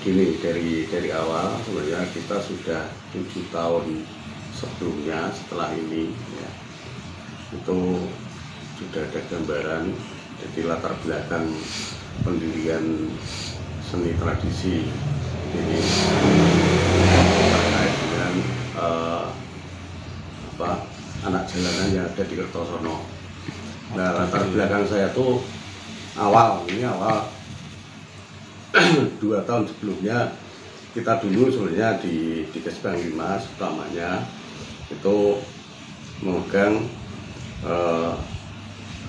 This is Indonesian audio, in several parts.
gini, dari awal sebenarnya kita sudah 7 tahun sebelumnya setelah ini ya, itu sudah ada gambaran. Jadi latar belakang pendirian seni tradisi ini terkait dengan anak jalanan yang ada di Kertosono. Nah, latar belakang saya tuh awal 2 tahun sebelumnya, kita dulu sebenarnya di Kesbang Limas utamanya itu memegang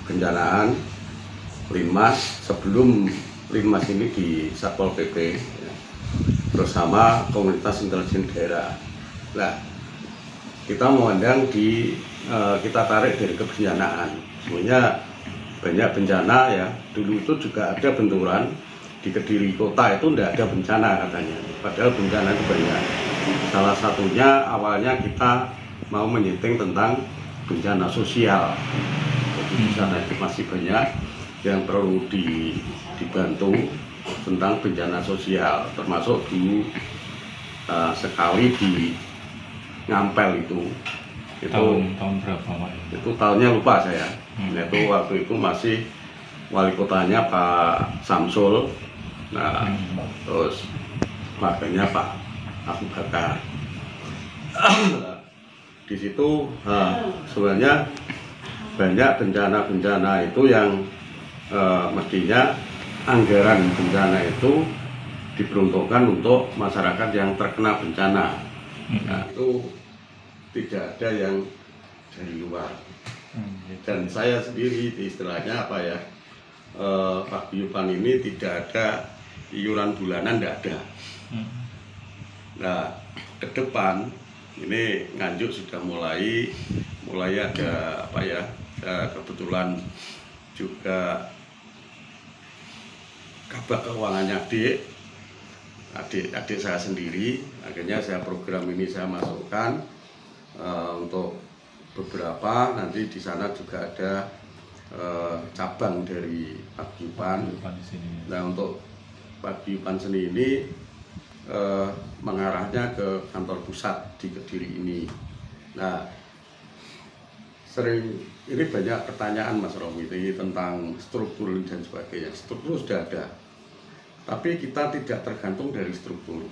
pencanaan Linmas sebelum Linmas ini di Satpol PP ya, bersama komunitas intelijen daerah. Nah, kita memandang kita tarik dari kebencanaan. Sebenarnya banyak bencana ya. Dulu itu juga ada benturan di Kediri kota, itu tidak ada bencana katanya, padahal bencana itu banyak. Salah satunya awalnya kita mau menyeting tentang bencana sosial. Jadi di sana itu masih banyak yang perlu dibantu tentang bencana sosial, termasuk dulu sekali di Ngampel itu tahun berapa Pak? Itu tahunnya lupa saya. Itu waktu itu masih wali kotanya Pak Samsul. Nah, terus makanya Pak Abu Bakar. Di situ sebenarnya banyak bencana-bencana itu yang mestinya anggaran bencana itu diperuntukkan untuk masyarakat yang terkena bencana. Nah, itu tidak ada yang dari luar. Dan saya sendiri istilahnya paguyuban ini tidak ada iuran bulanan, tidak ada. Nah, ke depan ini Nganjuk sudah mulai ada kebetulan juga kabak keuangannya adik saya sendiri, akhirnya saya program ini saya masukkan untuk beberapa, nanti di sana juga ada cabang dari paguyuban. Nah, untuk paguyuban seni ini mengarahnya ke kantor pusat di Kediri ini. Nah, ini banyak pertanyaan Mas Romi ini tentang struktur dan sebagainya. Struktur sudah ada, tapi kita tidak tergantung dari struktur.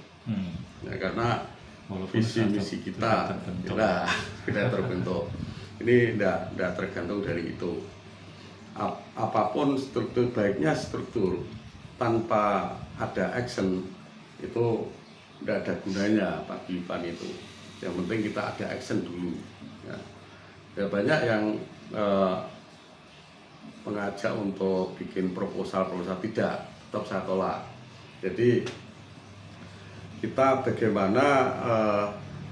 Nah, karena visi misi kita tidak terbentuk. Ini tidak tergantung dari itu. Apapun struktur, baiknya struktur tanpa ada action itu tidak ada gunanya paguyuban itu. Yang penting kita ada action dulu ya. Banyak yang mengajak untuk bikin proposal tidak, tetap saya tolak. Jadi kita bagaimana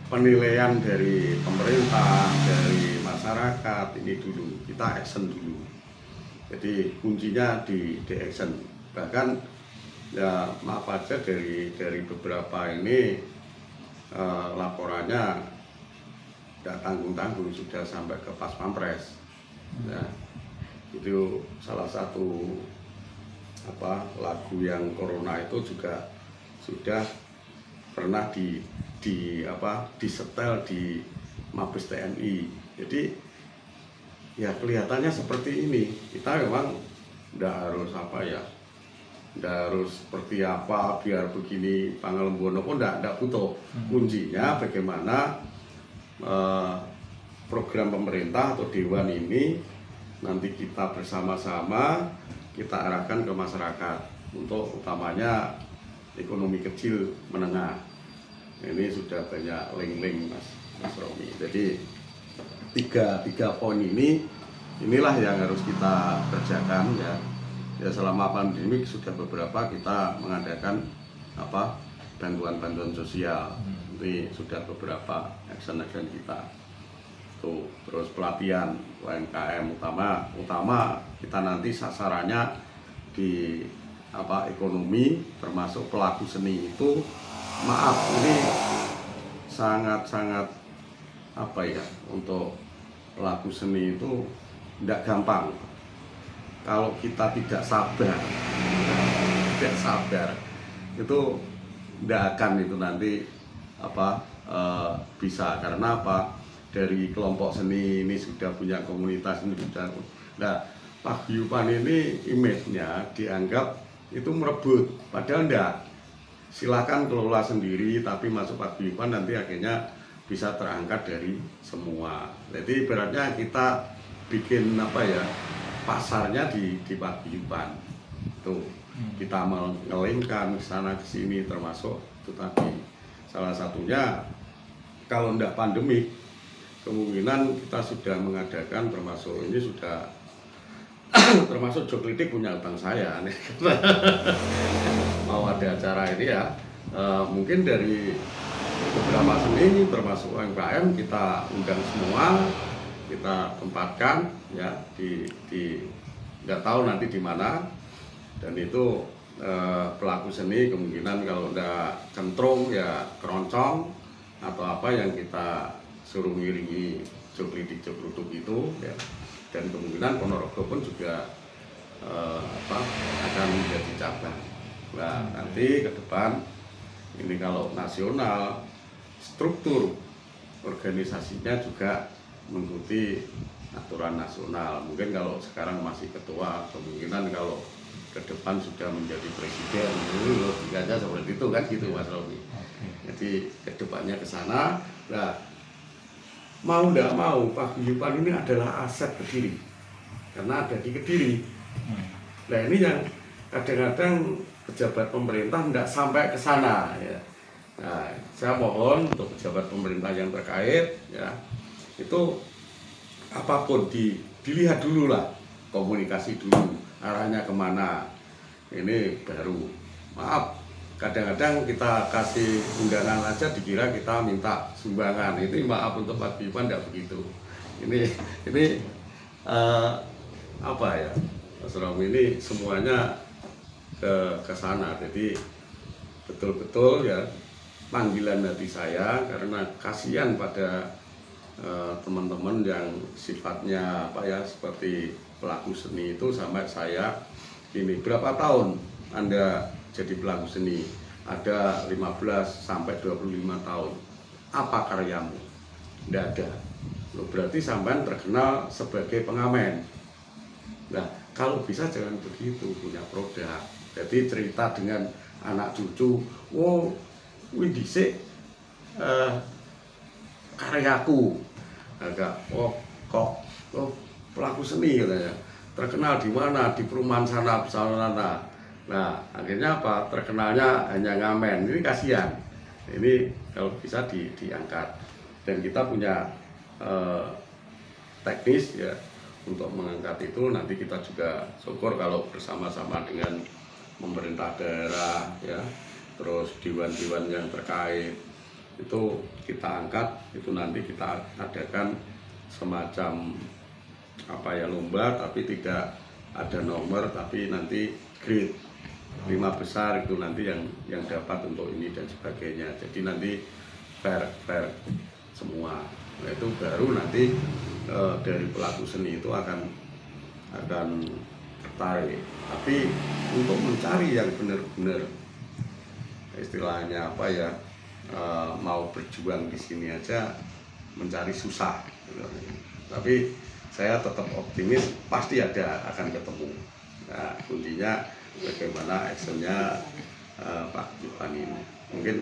penilaian dari pemerintah, dari masyarakat ini dulu, kita action dulu. Jadi kuncinya di action. Bahkan ya maaf aja dari beberapa ini laporannya tidak tanggung-tanggung, sudah sampai ke Pas Pampres. Ya, itu salah satu lagu yang corona itu juga sudah pernah disetel di Mabes TNI. Jadi ya kelihatannya seperti ini. Kita memang tidak harus tidak harus seperti apa biar begini Pangalembono pun tidak butuh. Kuncinya bagaimana program pemerintah atau dewan ini nanti kita bersama-sama kita arahkan ke masyarakat untuk utamanya ekonomi kecil menengah. Ini sudah banyak link-link Mas Romi. Jadi tiga poin inilah yang harus kita kerjakan ya. Ya, selama pandemi sudah beberapa kita mengadakan bantuan sosial. Ini sudah beberapa action kita. Tuh, terus pelatihan UMKM utama kita nanti sasarannya di ekonomi, termasuk pelaku seni itu. Maaf, ini sangat untuk pelaku seni itu tidak gampang. Kalau kita tidak sabar itu tidak akan itu nanti bisa, karena dari kelompok seni ini sudah punya komunitas ini sudah. Nah, paguyuban ini image-nya dianggap itu merebut, padahal enggak. Silakan kelola sendiri, tapi masuk paguyuban nanti akhirnya bisa terangkat dari semua. Jadi ibaratnya kita bikin pasarnya di paguyuban tuh. Kita mengelingkan sana ke sini, termasuk itu tadi salah satunya kalau tidak pandemi kemungkinan kita sudah mengadakan, termasuk ini sudah termasuk Joklitik punya utang saya nih. Mau ada acara ini ya, mungkin dari beberapa seni termasuk UMKM kita undang semua, kita tempatkan ya di nggak tahu nanti di mana. Dan itu pelaku seni kemungkinan kalau udah centrung ya keroncong atau apa yang kita suruh ngiringi Joklitik Jokruduk itu ya. Dan kemungkinan Ponorogo pun juga akan menjadi cabang. Nah, nanti ke depan ini kalau nasional struktur organisasinya juga mengikuti aturan nasional. Mungkin kalau sekarang masih ketua, kemungkinan kalau ke depan sudah menjadi presiden, logikanya seperti itu kan gitu Mas Romi. Jadi ke depannya ke sana. Nah, mau tidak mau paguyuban ini adalah aset Kediri karena ada di Kediri. Nah, ini yang kadang-kadang pejabat pemerintah tidak sampai ke sana ya. Nah, saya mohon untuk pejabat pemerintah yang terkait ya, itu apapun dilihat dulu lah, komunikasi dulu arahnya kemana. Ini baru, maaf, kadang-kadang kita kasih undangan aja dikira kita minta sumbangan. Itu maaf untuk paguyuban tidak begitu. Ini Mas Romi, ini semuanya ke sana. Jadi betul-betul ya panggilan hati saya, karena kasihan pada teman-teman yang sifatnya seperti pelaku seni itu. Sampai saya ini berapa tahun Anda jadi pelaku seni? Ada 15 sampai 25 tahun. Apa karyamu? Tidak ada. Loh, berarti sampean terkenal sebagai pengamen. Nah, kalau bisa jangan begitu, punya produk. Jadi cerita dengan anak cucu, wih dhisik karyaku. Agak pelaku seni katanya. Terkenal di mana? Di perumahan sana. Nah, akhirnya apa? Terkenalnya hanya ngamen. Ini kasihan. Ini kalau bisa diangkat. Dan kita punya teknis ya untuk mengangkat itu. Nanti kita juga syukur kalau bersama-sama dengan pemerintah daerah ya, terus dewan-dewan yang terkait itu kita angkat. Itu nanti kita adakan semacam lomba, tapi tidak ada nomor, tapi nanti grade 5 besar itu nanti yang dapat untuk ini dan sebagainya. Jadi nanti fair semua. Nah, itu baru nanti dari pelaku seni itu akan tertarik. Tapi untuk mencari yang benar-benar istilahnya mau berjuang di sini aja mencari susah. Tapi saya tetap optimis pasti akan ketemu. Nah, kuncinya bagaimana actionnya Pak Gibran ini. Mungkin